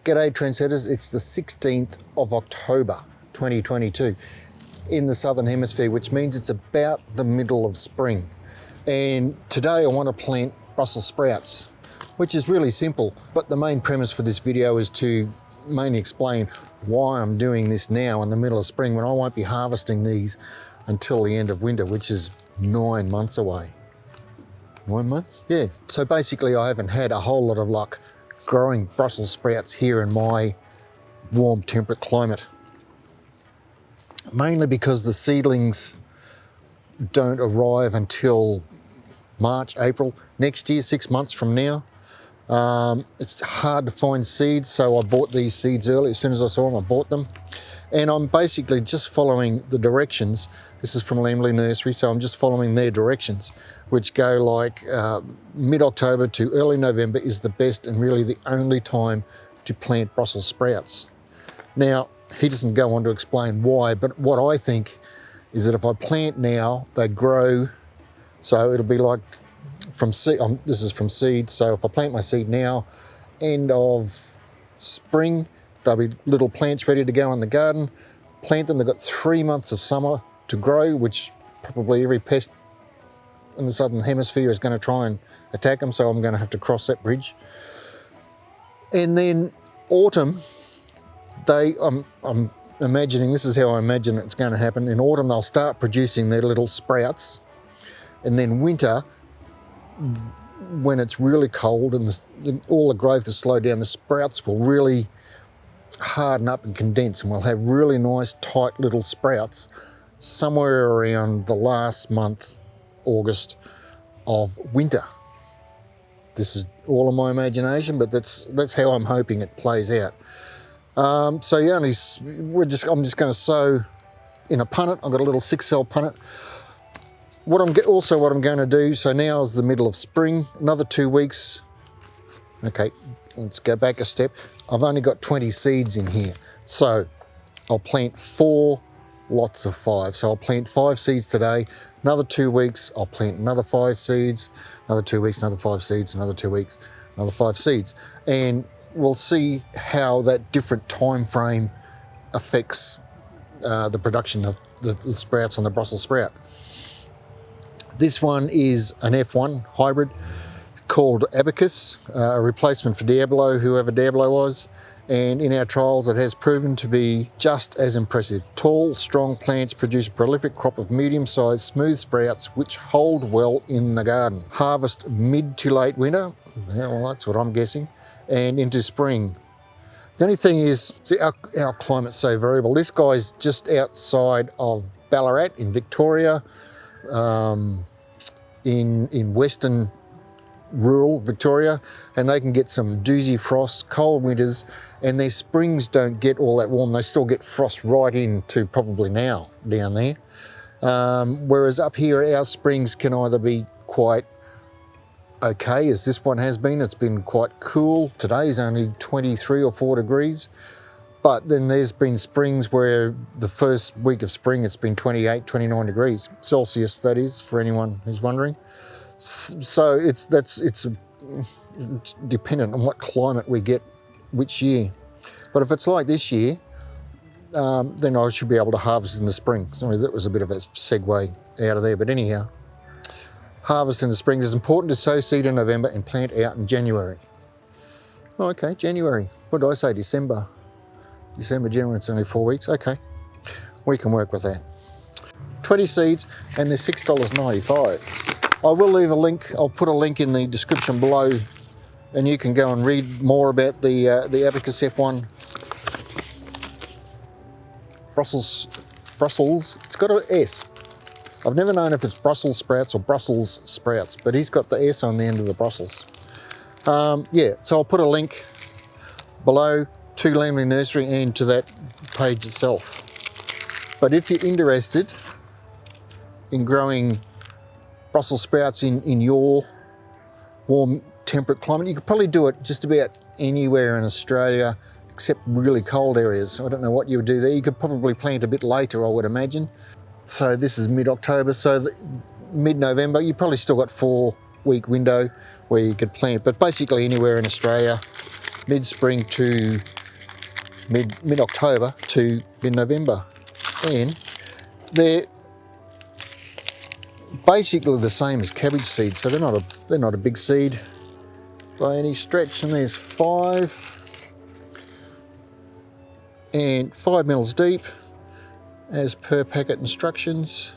G'day trendsetters, it's the 16th of October 2022 in the Southern Hemisphere, which means it's about the middle of spring. And today I want to plant Brussels sprouts, which is really simple, but the main premise for this video is to mainly explain why I'm doing this now in the middle of spring when I won't be harvesting these until the end of winter, which is 9 months away. 9 months? Yeah. So basically I haven't had a whole lot of luck growing Brussels sprouts here in my warm temperate climate. Mainly because the seedlings don't arrive until March, April next year, 6 months from now. It's hard to find seeds, so I bought these seeds early. As soon as I saw them, I bought them. And I'm basically just following the directions. This is from Lambley Nursery, so I'm just following their directions, which go like mid-October to early November is the best and really the only time to plant Brussels sprouts. Now, he doesn't go on to explain why, but what I think is that if I plant now, they grow, so it'll be like from seed, this is from seed, so if I plant my seed now, end of spring, there'll be little plants ready to go in the garden. Plant them, they've got 3 months of summer to grow, which probably every pest in the Southern Hemisphere is going to try and attack them, so I'm going to have to cross that bridge. And then autumn, I'm imagining, this is how I imagine it's going to happen. In autumn, they'll start producing their little sprouts. And then winter, when it's really cold and all the growth is slowed down, the sprouts will really harden up and condense, and we'll have really nice, tight little sprouts somewhere around the last month, August of winter. This is all of my imagination, but that's how I'm hoping it plays out. So yeah, I'm just going to sow in a punnet. I've got a little 6-cell punnet. What I'm going to do, so now is the middle of spring, another 2 weeks. Okay, let's go back a step. I've only got 20 seeds in here. So I'll plant 4 lots of 5. So I'll plant 5 seeds today. Another 2 weeks, I'll plant another 5 seeds. Another 2 weeks, another 5 seeds. Another 2 weeks, another 5 seeds. And we'll see how that different time frame affects the production of the sprouts on the Brussels sprout. This one is an F1 hybrid called Abacus, a replacement for Diablo, whoever Diablo was. And in our trials, it has proven to be just as impressive. Tall, strong plants produce a prolific crop of medium-sized, smooth sprouts which hold well in the garden. Harvest mid to late winter, well, that's what I'm guessing, and into spring. The only thing is, see, our climate's so variable. This guy's just outside of Ballarat in Victoria, in western rural Victoria, and they can get some doozy frosts, cold winters, and their springs don't get all that warm. They still get frost right into probably now down there. Whereas up here, our springs can either be quite okay, as this one has been. It's been quite cool. Today's only 23 or 4 degrees. But then there's been springs where the first week of spring it's been 28, 29 degrees Celsius, that is, for anyone who's wondering. So it's dependent on what climate we get which year. But if it's like this year, then I should be able to harvest in the spring. Sorry, that was a bit of a segue out of there, but anyhow, harvest in the spring. It's important to sow seed in November and plant out in January. Oh, okay, January. What did I say, December? December, January, it's only 4 weeks. Okay, we can work with that. 20 seeds, and they're $6.95. I will leave a link. I'll put a link in the description below, and you can go and read more about the Abacus F1 Brussels. It's got an S. I've never known if it's Brussels sprouts or Brussels sprouts, but he's got the S on the end of the Brussels. Yeah, so I'll put a link below to Lambley Nursery and to that page itself. But if you're interested in growing Brussels sprouts in your warm temperate climate, you could probably do it just about anywhere in Australia except really cold areas. I don't know what you would do there. You could probably plant a bit later, I would imagine. So this is mid-October, so mid-November, you probably still got 4-week window where you could plant, but basically anywhere in Australia mid-spring to mid-October to mid-November. And they're basically the same as cabbage seed, so they're not a big seed by any stretch. And there's 5 and 5 mils deep as per packet instructions.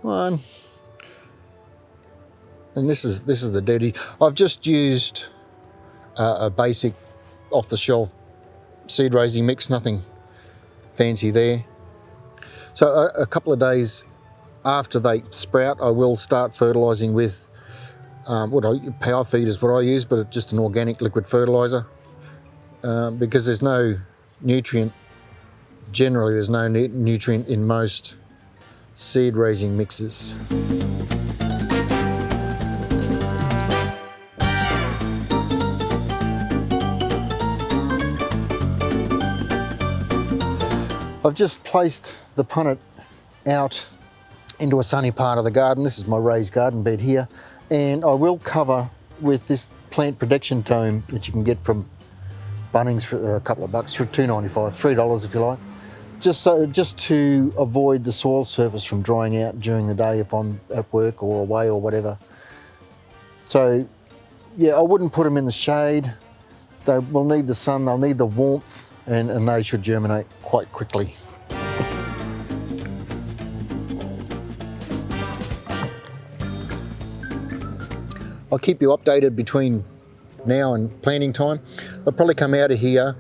1, and this is the deadie. I've just used a basic off-the-shelf seed raising mix, nothing fancy there. So a couple of days after they sprout, I will start fertilising with power feed is what I use, but it's just an organic liquid fertiliser, because there's no nutrient. Generally, there's no nutrient in most seed raising mixes. I've just placed the punnet out into a sunny part of the garden. This is my raised garden bed here, and I will cover with this plant protection tome that you can get from Bunnings for a couple of bucks, for $2.95, $3 if you like. Just to avoid the soil surface from drying out during the day if I'm at work or away or whatever. So yeah, I wouldn't put them in the shade. They will need the sun, they'll need the warmth, and they should germinate quite quickly. I'll keep you updated between now and planting time. They'll probably come out of here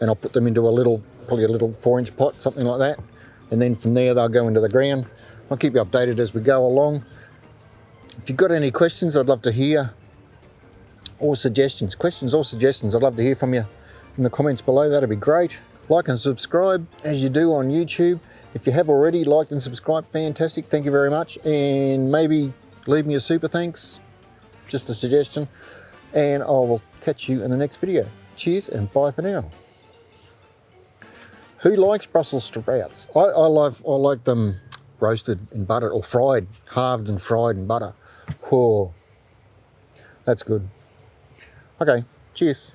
and I'll put them into probably a little 4-inch pot, something like that. And then from there they'll go into the ground. I'll keep you updated as we go along. If you've got any questions, I'd love to hear, or suggestions. Questions or suggestions, I'd love to hear from you in the comments below. That'd be great. Like and subscribe as you do on YouTube. If you have already liked and subscribed, fantastic. Thank you very much. And maybe leave me a super thanks, just a suggestion. And I will catch you in the next video. Cheers and bye for now. Who likes Brussels sprouts? I like them roasted in butter, or fried, halved and fried in butter. Whoa, that's good. Okay, cheers.